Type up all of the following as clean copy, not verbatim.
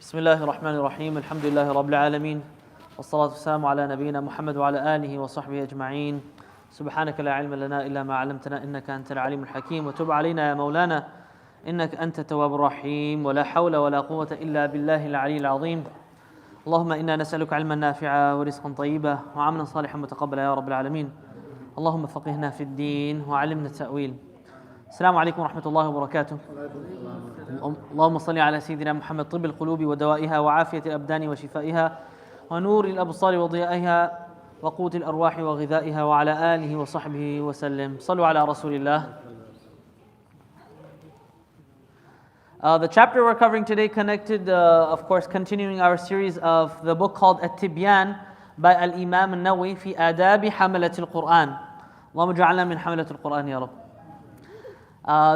بسم الله الرحمن الرحيم الحمد لله رب العالمين والصلاة والسلام على نبينا محمد وعلى آله وصحبه أجمعين سبحانك لا علم لنا إلا ما علمتنا إنك أنت العليم الحكيم وتب علينا يا مولانا إنك أنت التواب الرحيم ولا حول ولا قوة إلا بالله العلي العظيم اللهم إنا نسألك علما نافعا ورزقا طيبا وعملا صالحا متقبلا يا رب العالمين اللهم فقهنا في الدين وعلمنا التأويل. السلام عليكم ورحمة الله وبركاته. اللهم صل على سيدنا محمد طب القلوب ودوائها وعافية الأبدان وشفائها ونور الأبصار وضيائها وقوت الأرواح وغذائها وعلى آله وصحبه وسلم. صلوا على رسول الله. The chapter we're covering today connected, of course, continuing our series of the book called Tibyan by Al-Imam Al-Nawawi في آداب حملة القرآن. اللهم اجعلنا من حملة القرآن يا رب.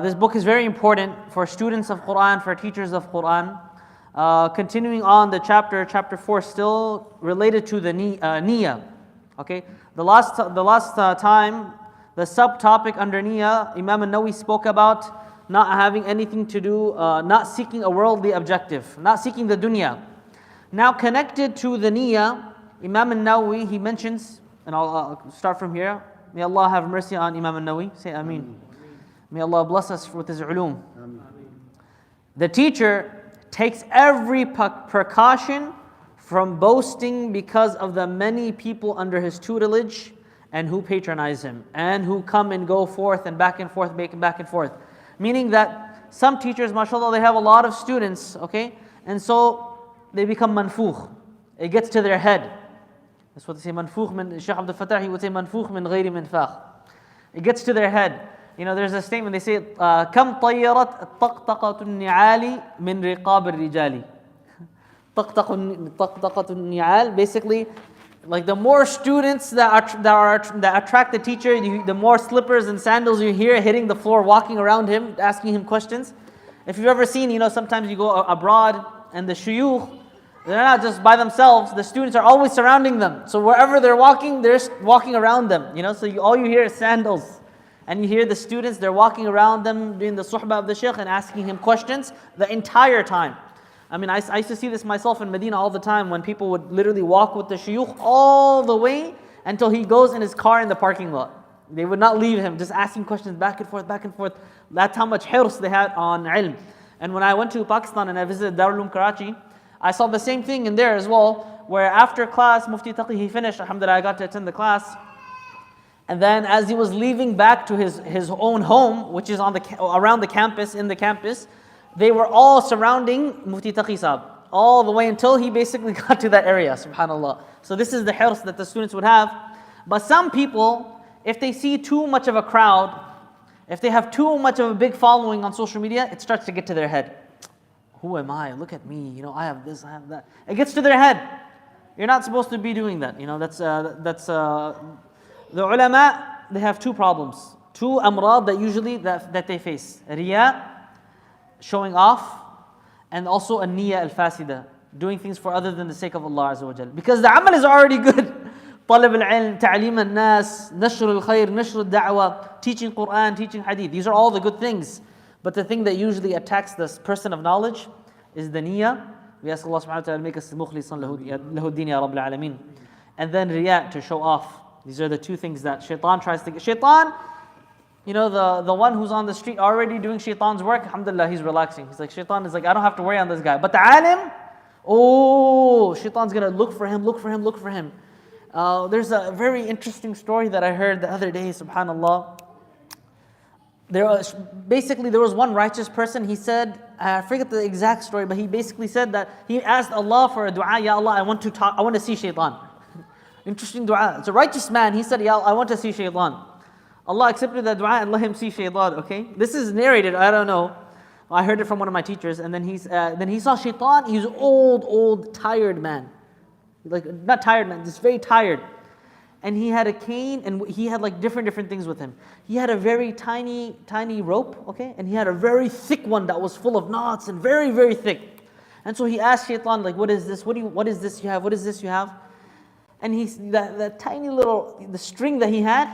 This book is very important for students of Quran, for teachers of Quran. Continuing on the chapter 4, still related to the niyyah. Okay, the last time, the subtopic under niyyah, Imam An-Nawawi spoke about not having anything to do, not seeking a worldly objective, not seeking the dunya. Now connected to the niyyah, Imam An-Nawawi, he mentions, and I'll start from here. May Allah have mercy on Imam An-Nawawi. Say Ameen. May Allah bless us with His ulum. The teacher takes every precaution from boasting because of the many people under his tutelage and who patronize him and who come and go forth and back and forth, back and forth. Meaning that some teachers, mashallah, they have a lot of students, okay? And so they become manfukh. It gets to their head. That's what they say, manfukh min, Shaykh Abdul Fattah, he would say manfukh min ghayri minfakh. It gets to their head. You know, there's a statement, they say, كم طيرت طقطقة النعال من رقاب الرجال. طقطقة النعال, basically, like the more students that attract the teacher, the more slippers and sandals you hear hitting the floor, walking around him, asking him questions. If you've ever seen, you know, sometimes you go abroad and the shuyukh, they're not just by themselves, the students are always surrounding them. So wherever they're walking around them, you know, so all you hear is sandals. And you hear the students, they're walking around them, doing the suhbah of the shaykh and asking him questions the entire time. I mean, I used to see this myself in Medina all the time when people would literally walk with the shuyukh all the way until he goes in his car in the parking lot. They would not leave him, just asking questions back and forth, back and forth. That's how much hirs they had on ilm. And when I went to Pakistan and I visited Darul Uloom Karachi, I saw the same thing in there as well, where after class, Mufti Taqi, he finished, alhamdulillah, I got to attend the class. And then as he was leaving back to his own home, which is around the campus, in the campus, they were all surrounding Mufti Taqi Sahab, all the way until he basically got to that area, subhanAllah. So this is the hirs that the students would have. But some people, if they see too much of a crowd, if they have too much of a big following on social media, it starts to get to their head. Who am I? Look at me, you know, I have this, I have that. It gets to their head. You're not supposed to be doing that, you know, the ulama, they have two problems, two amrad that usually that they face. Riya, showing off, and also a niyyah al-fasida, doing things for other than the sake of Allah Azza wa Jal. Because the amal is already good. Talab al-ilm, ta'aleem al-nas, nashr al-khair, nashr al-da'wah, teaching Quran, teaching hadith. These are all the good things. But the thing that usually attacks this person of knowledge is the niyyah. We ask Allah subhanahu wa ta'ala to make us mukhlisan lahu din ya rabbil alameen. And then riya, to show off. These are the two things that shaitan tries to get. Shaitan, you know, the one who's on the street already doing shaitan's work, alhamdulillah, he's relaxing. He's like, shaitan is like, I don't have to worry on this guy. But the alim, shaitan's going to look for him. There's a very interesting story that I heard the other day, subhanallah. There was one righteous person, he said, I forget the exact story, but he basically said that he asked Allah for a dua, Ya Allah, I want to see shaitan. Interesting dua. It's a righteous man. He said, Ya Allah, I want to see shaitan. Allah accepted that dua and let him see shaitan, okay? This is narrated, I don't know. I heard it from one of my teachers. And then he saw shaitan. He's an old, tired man. Like, not tired man, just very tired. And he had a cane and he had like different things with him. He had a very tiny rope, okay? And he had a very thick one that was full of knots and very, very thick. And so he asked shaitan, like, what is this? What is this you have? What is this you have? And that tiny little, the string that he had,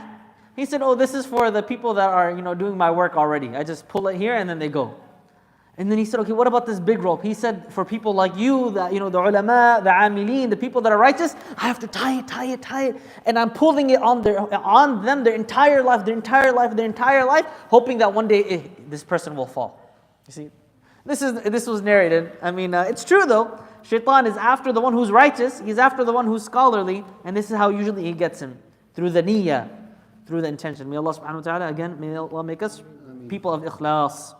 he said, oh, this is for the people that are, you know, doing my work already. I just pull it here and then they go. And then he said, okay, what about this big rope? He said, for people like you, the ulama, the amilin, the people that are righteous, I have to tie it. And I'm pulling it on them their entire life, hoping that one day this person will fall. You see, this was narrated. I mean, it's true though. Shaitan is after the one who's righteous, he's after the one who's scholarly, and this is how usually he gets him, through the niyyah, through the intention. May Allah subhanahu wa ta'ala, again, may Allah make us people of ikhlas.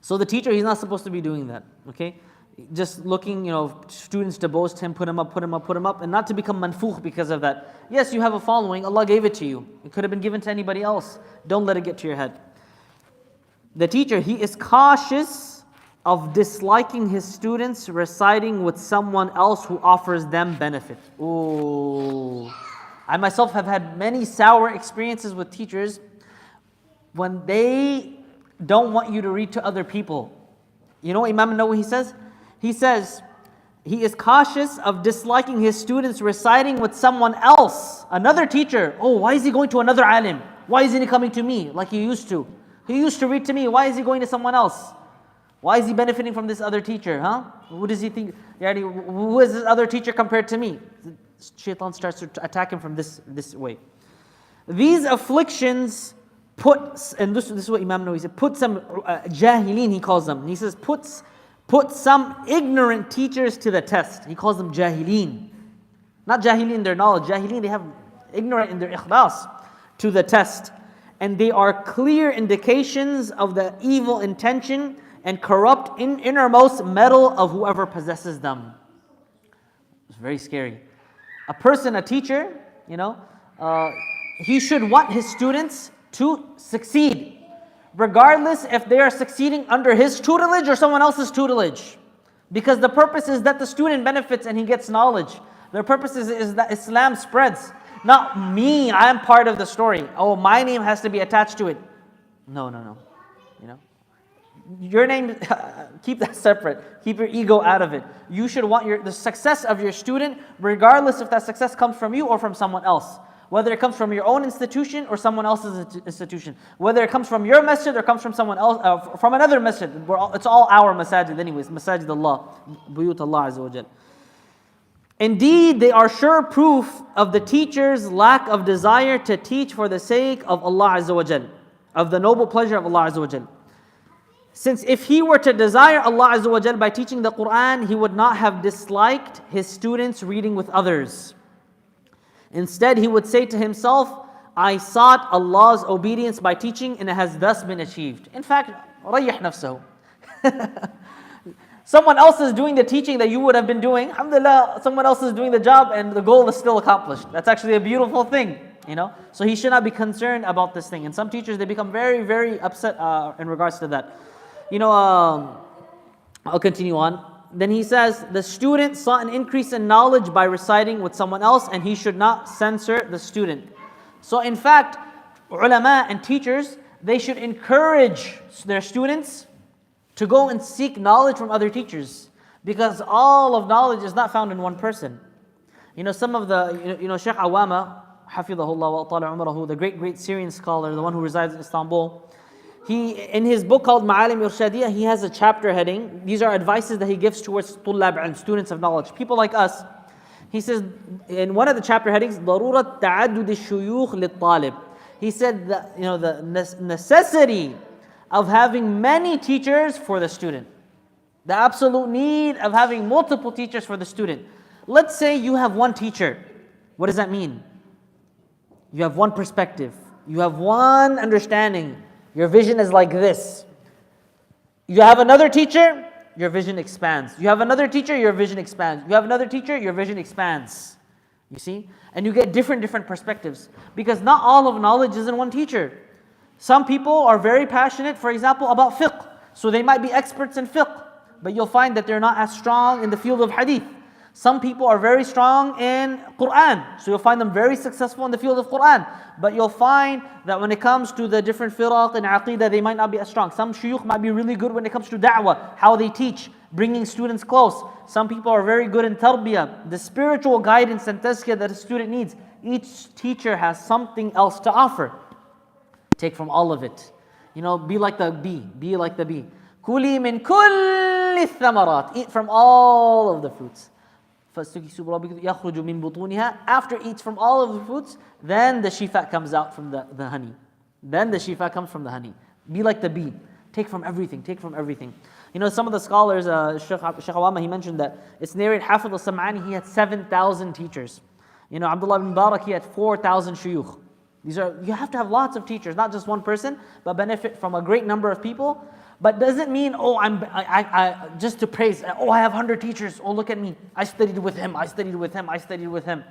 So the teacher, he's not supposed to be doing that, okay? Just looking, students to boast him, put him up, and not to become manfukh because of that. Yes, you have a following, Allah gave it to you. It could have been given to anybody else. Don't let it get to your head. The teacher, he is cautious of disliking his students reciting with someone else who offers them benefit. Ooh. I myself have had many sour experiences with teachers when they don't want you to read to other people. You know what Imam Nawawi says? He says, he is cautious of disliking his students reciting with someone else, another teacher. Oh, why is he going to another alim? Why isn't he coming to me like he used to? He used to read to me. Why is he going to someone else? Why is he benefiting from this other teacher? Who does he think? Who is this other teacher compared to me? Shaitan starts to attack him from this way. These afflictions and this is what Imam Nawawi said, put some jahilin, he calls them. He says, put some ignorant teachers to the test. He calls them jahilin. Not jahilin in their knowledge. Jahilin, they have ignorant in their ikhlas to the test. And they are clear indications of the evil intention and corrupt innermost metal of whoever possesses them. It's very scary. A teacher, he should want his students to succeed, regardless if they are succeeding under his tutelage or someone else's tutelage. Because the purpose is that the student benefits and he gets knowledge. The purpose is that Islam spreads. Not me, I am part of the story. Oh, my name has to be attached to it. No. Your name, keep that separate. Keep your ego out of it. You should want the success of your student, regardless if that success comes from you or from someone else. Whether it comes from your own institution or someone else's institution. Whether it comes from your masjid or comes from someone else, from another masjid. It's all our masajid anyways. Masajid Allah. Buyut Allah Azza wa Jal. Indeed, they are sure proof of the teacher's lack of desire to teach for the sake of Allah Azza wa Jal. Of the noble pleasure of Allah Azza wa Jal. Since if he were to desire Allah Azza wa Jal by teaching the Quran, he would not have disliked his students reading with others. Instead, he would say to himself, I sought Allah's obedience by teaching and it has thus been achieved. In fact, رَيِّحْ نَفْسَهُ. Someone else is doing the teaching that you would have been doing. Alhamdulillah, someone else is doing the job and the goal is still accomplished. That's actually a beautiful thing, So he should not be concerned about this thing. And some teachers, they become very, very upset in regards to that. I'll continue on. Then he says, the student sought an increase in knowledge by reciting with someone else, and he should not censor the student. So in fact, ulama and teachers, they should encourage their students to go and seek knowledge from other teachers. Because all of knowledge is not found in one person. Some of the, Shaykh Awama, Hafidhahullah wa ta'ala umrahu, the great Syrian scholar, the one who resides in Istanbul, in his book called Ma'alim Irshadiyah, he has a chapter heading. These are advices that he gives towards tullab and students of knowledge, people like us. He says, in one of the chapter headings, ضرورة تعدد الشيوخ للطالب. He said that, the necessity of having many teachers for the student. The absolute need of having multiple teachers for the student. Let's say you have one teacher. What does that mean? You have one perspective. You have one understanding. Your vision is like this. You have another teacher, your vision expands. You have another teacher, your vision expands. You have another teacher, your vision expands. You see? And you get different perspectives. Because not all of knowledge is in one teacher. Some people are very passionate, for example, about fiqh. So they might be experts in fiqh. But you'll find that they're not as strong in the field of hadith. Some people are very strong in Quran. So you'll find them very successful in the field of Quran. But you'll find that when it comes to the different firaq and aqidah, they might not be as strong. Some shuyukh might be really good when it comes to da'wah, how they teach, bringing students close. Some people are very good in tarbiyah, the spiritual guidance and tazkiyah that a student needs. Each teacher has something else to offer. Take from all of it. Be like the bee. كُلِي مِن كُلِّ الثَّمَرَاتِ. Eat from all of the fruits. فَاسْتُكِسُوا بِرَبِّكُمْ يَخْرُجُ مِن بُطُونِهَا. After eats from all of the fruits, then the shifa comes out from the honey. Then the shifa comes from the honey. Be like the bee. Take from everything, take from everything. You know, some of the scholars, Shaykh Awama, he mentioned that it's narrated, Hafidh al-Sam'ani, he had 7,000 teachers. You know, Abdullah ibn Barak, he had 4,000 shuyukh. You have to have lots of teachers, not just one person, but benefit from a great number of people. But doesn't mean, just to praise, I have 100 teachers, look at me, I studied with him, I studied with him, I studied with him.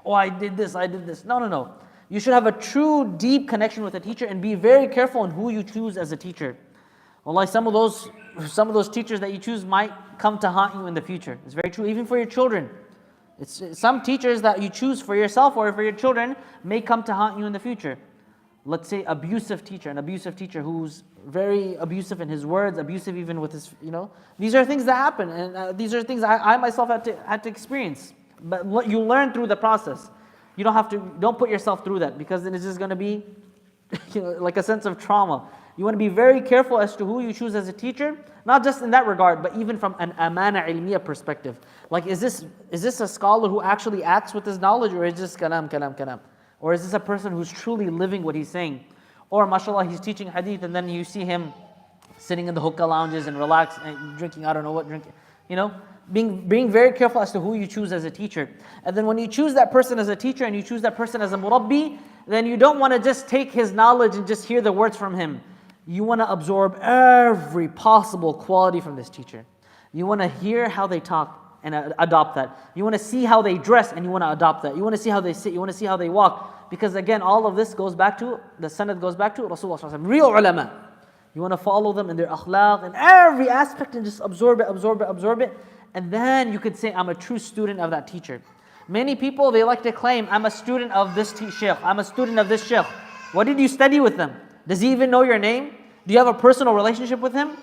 I did this, I did this. No. You should have a true, deep connection with a teacher and be very careful on who you choose as a teacher. Wallahi, some of those teachers that you choose might come to haunt you in the future. It's very true, even for your children. Some teachers that you choose for yourself or for your children may come to haunt you in the future. Let's say an abusive teacher who's very abusive in his words, abusive even with his, These are things that happen, and these are things I myself had to experience. But you learn through the process. You don't put yourself through that, because then it's just going to be like a sense of trauma. You want to be very careful as to who you choose as a teacher, not just in that regard, but even from an amana ilmiya perspective. Like, is this a scholar who actually acts with his knowledge, or is this kalam? Or is this a person who's truly living what he's saying? Or mashallah, he's teaching hadith and then you see him sitting in the hookah lounges and relaxed and drinking, I don't know what drinking. Being very careful as to who you choose as a teacher. And then when you choose that person as a teacher and you choose that person as a murabbi, then you don't want to just take his knowledge and just hear the words from him. You want to absorb every possible quality from this teacher. You want to hear how they talk and adopt that. You want to see how they dress and you want to adopt that. You want to see how they sit, you want to see how they walk. Because again, all of this goes back to, the sanad goes back to Rasulullah sallallahu alaihi wasallam, real ulama. You want to follow them in their akhlaq and every aspect and just absorb it. And then you could say, I'm a true student of that teacher. Many people, they like to claim, I'm a student of this shaykh, I'm a student of this shaykh. What did you study with them? Does he even know your name? Do you have a personal relationship with him?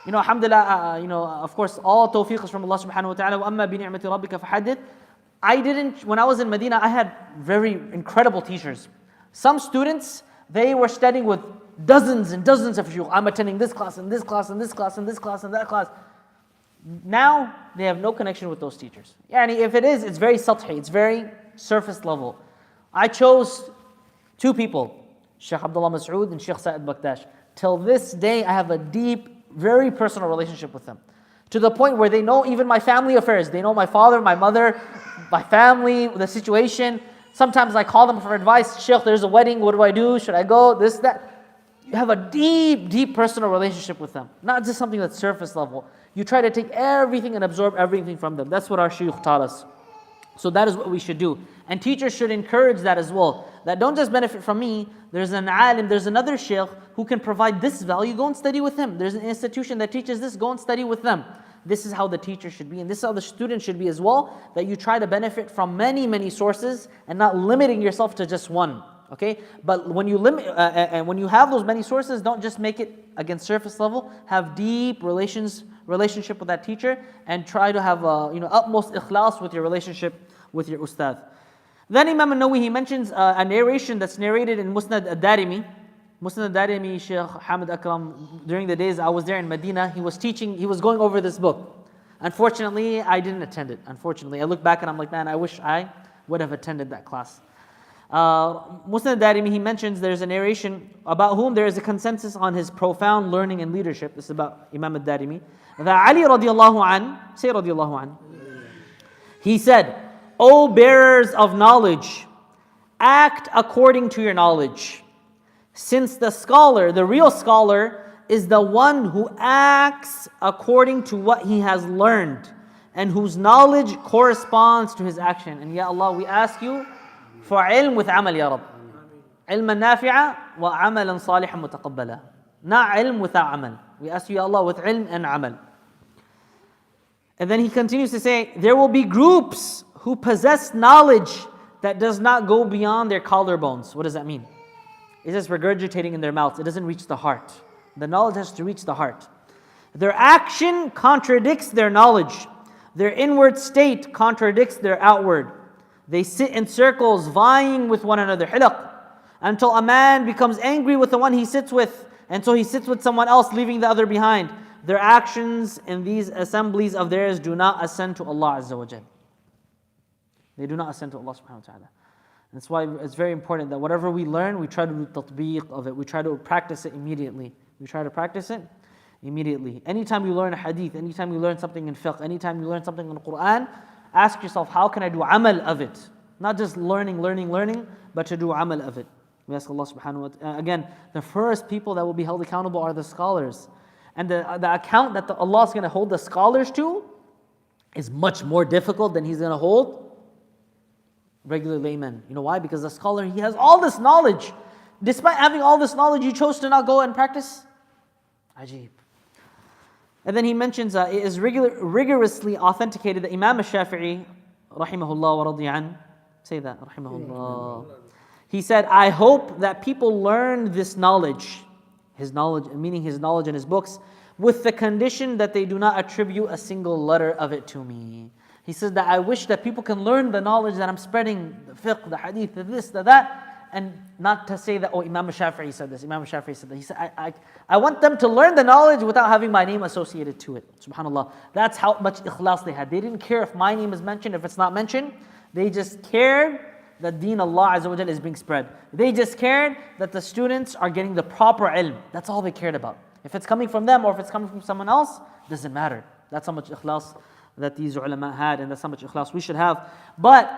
Alhamdulillah, of course, all tawfiq is from Allah subhanahu wa ta'ala. وَأَمَّا بِنِعْمَةِ رَبِّكَ فَحَدِّثْ. When I was in Medina, I had very incredible teachers. Some students, they were studying with dozens and dozens of shuyukh. I'm attending this class and this class and this class and this class and that class. Now, they have no connection with those teachers. If it is, it's very sathi, it's very surface level. I chose two people, Sheikh Abdullah Mas'ud and Sheikh Sa'id Baktash. Till this day, I have a deep, very personal relationship with them. To the point where they know even my family affairs. They know my father, my mother, my family, the situation. Sometimes I call them for advice. Sheikh, there's a wedding, what do I do? Should I go? This, that. You have a deep, deep personal relationship with them. Not just something that's surface level. You try to take everything and absorb everything from them. That's what our shuyukh taught us. So that is what we should do. And teachers should encourage that as well. That don't just benefit from me. There's an alim, there's another shaykh who can provide this value. Go and study with him. There's an institution that teaches this. Go and study with them. This is how the teacher should be. And this is how the student should be as well. That you try to benefit from many, many sources and not limiting yourself to just one. Okay? But when you limit, and when you have those many sources, don't just make it against surface level. Have deep relationship with that teacher and try to have utmost ikhlas with your relationship with your ustad. Then Imam al-Nawawi, he mentions a narration that's narrated in Musnad al-Darimi. Musnad al-Darimi, Shaykh Hamid Akram, during the days I was there in Medina, he was teaching, he was going over this book. Unfortunately, I didn't attend it. I look back and I'm like, man, I wish I would have attended that class. Musnad al-Darimi, he mentions there's a narration about whom there is a consensus on his profound learning and leadership. This is about Imam al-Darimi. That Ali radiallahu an, say radiallahu an, he said, O bearers of knowledge, act according to your knowledge. Since the scholar, the real scholar, is the one who acts according to what he has learned and whose knowledge corresponds to his action. And Ya Allah, we ask you for ilm with amal, Ya Rabb. Ilman nafi'a wa amalan salihan mutaqabbala. Not ilm without amal. We ask you, Ya Allah, with ilm and amal. And then he continues to say, there will be groups who possess knowledge that does not go beyond their collarbones. What does that mean? It's just regurgitating in their mouths. It doesn't reach the heart. The knowledge has to reach the heart. Their action contradicts their knowledge. Their inward state contradicts their outward. They sit in circles vying with one another, hilaq, until a man becomes angry with the one he sits with, And so he sits with someone else, leaving the other behind. Their actions in these assemblies of theirs do not ascend to Allah Azza wa Jal. They do not ascend to Allah subhanahu wa ta'ala. That's why it's very important that whatever we learn, we try to do tatbiq of it. We try to practice it immediately. We try to practice it immediately. Anytime you learn a hadith, anytime you learn something in fiqh, anytime you learn something in the Quran, ask yourself, how can I do amal of it? Not just learning, but to do amal of it. We ask Allah subhanahu wa ta'ala. Again, the first people that will be held accountable are the scholars. And the account that Allah is going to hold the scholars to is much more difficult than He's going to hold regular laymen. You know why? Because the scholar, he has all this knowledge. Despite having all this knowledge, you chose to not go and practice? Ajib. And then he mentions, it is rigorously authenticated that Imam al-Shafi'i, rahimahullah wa radiyan, say that, rahimahullah. He said, I hope that people learn this knowledge, his knowledge, meaning his knowledge in his books, with the condition that they do not attribute a single letter of it to me. He says that I wish that people can learn the knowledge that I'm spreading, the fiqh, the hadith, the this, the that, and not to say that, oh, Imam al-Shafi'i said this, Imam al-Shafi'i said that. He said, I want them to learn the knowledge without having my name associated to it. SubhanAllah. That's how much ikhlas they had. They didn't care if my name is mentioned, if it's not mentioned. They just cared that deen Allah Azza wa Jal is being spread. They just cared that the students are getting the proper ilm. That's all they cared about. If it's coming from them or if it's coming from someone else, doesn't matter. That's how much ikhlas that these ulama had, and that's how much ikhlas we should have. But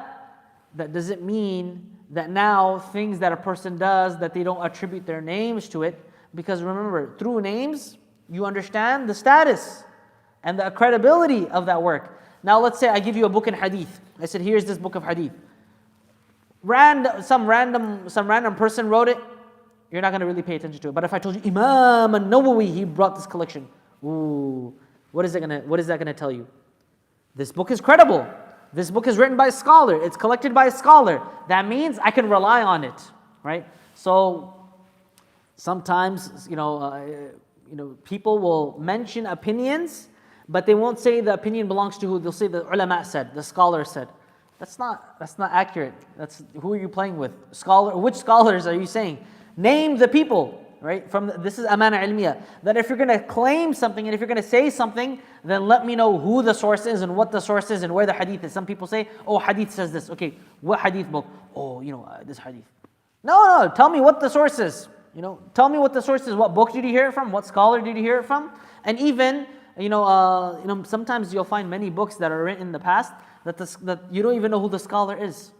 that doesn't mean that now things that a person does, that they don't attribute their names to it. Because remember, through names, you understand the status and the credibility of that work. Now let's say I give you a book in hadith. I said, here's this book of hadith. Some random person wrote it, you're not going to really pay attention to it. But if I told you Imam al-Nawawi, he brought this collection, ooh, what is that going to tell you? This book is credible. This book is written by a scholar. It's collected by a scholar. That means I can rely on it, right? So sometimes, people will mention opinions, but they won't say the opinion belongs to who. They'll say the ulama said, the scholar said. That's not accurate. That's who are you playing with? Which scholars are you saying? Name the people, right? This is amana ilmiya. That if you're going to claim something and if you're going to say something, then let me know who the source is and what the source is and where the hadith is. Some people say, oh, hadith says this. Okay, what hadith book? Oh, this hadith. No, tell me what the source is. Tell me what the source is. What book did you hear it from? What scholar did you hear it from? And even, sometimes you'll find many books that are written in the past that you don't even know who the scholar is.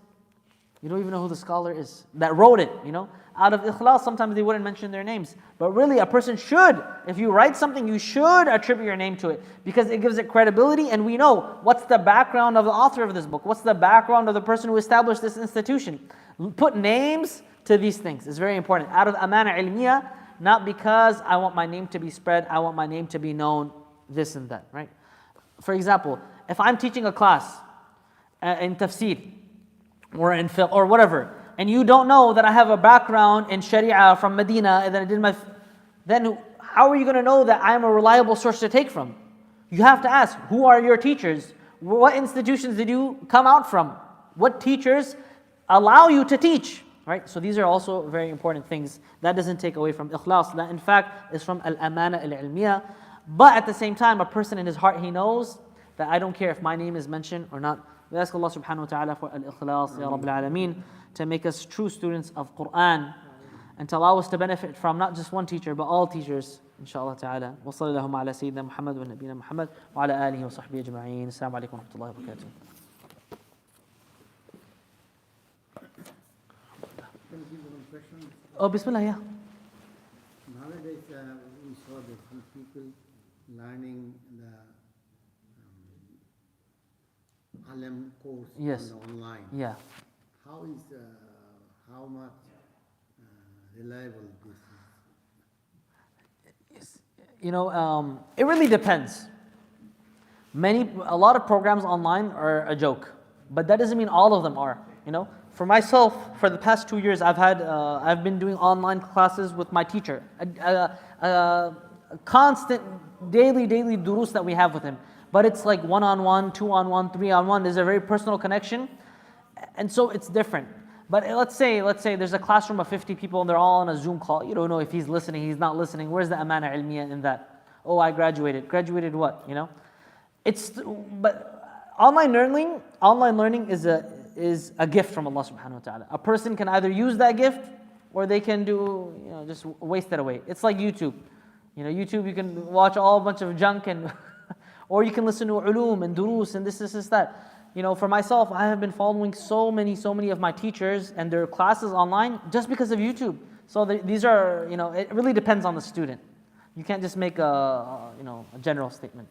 You don't even know who the scholar is that wrote it, Out of ikhlas, sometimes they wouldn't mention their names. But really, a person should, if you write something, you should attribute your name to it. Because it gives it credibility, and we know what's the background of the author of this book. What's the background of the person who established this institution. Put names to these things. It's very important. Out of amana ilmiya, not because I want my name to be spread, I want my name to be known, this and that, right? For example, if I'm teaching a class in tafsir, or in fiqh, or whatever, and you don't know that I have a background in Sharia from Medina, and then how are you going to know that I'm a reliable source to take from? You have to ask, who are your teachers? What institutions did you come out from? What teachers allow you to teach? Right? So these are also very important things. That doesn't take away from ikhlas. That in fact is from al-amana al-ilmiya. But at the same time, a person in his heart, he knows that I don't care if my name is mentioned or not. We ask Allah subhanahu wa ta'ala for al-ikhlas, Ya Rabbil Alameen, to make us true students of Quran and to allow us to benefit from not just one teacher but all teachers, inshaAllah ta'ala. Wa sallallahu ala Sayyidina Muhammad wa Nabina Muhammad wa ala alihi wa sahbihi ajma'een. Assalamu alaikum wa rahmatullahi wa barakatuh. Oh, Bismillah, yeah. Nowadays, we saw that some people learning the Alim course online. Yeah. How much reliable this is? It really depends. A lot of programs online are a joke, but that doesn't mean all of them are. For myself, for the past 2 years, I've been doing online classes with my teacher, a constant daily durus that we have with him. But it's like 1-on-1, 2-on-1, 3-on-1. There's a very personal connection, and so it's different. But let's say there's a classroom of 50 people and they're all on a Zoom call. You don't know if he's listening, he's not listening. Where's the amana ilmiya in that? Oh, I graduated. Graduated what? You know? But online learning is a gift from Allah subhanahu wa ta'ala. A person can either use that gift or they can just waste it away. It's like YouTube. YouTube, you can watch a bunch of junk and or you can listen to ulum and durus and this, that. For myself, I have been following so many of my teachers and their classes online just because of YouTube. So these are, it really depends on the student. You can't just make a general statement.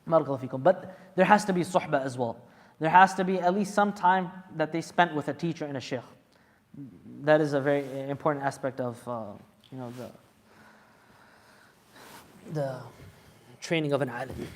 Barakallahu feekum. But there has to be suhbah as well. There has to be at least some time that they spent with a teacher and a sheikh. That is a very important aspect of, the training of an alim.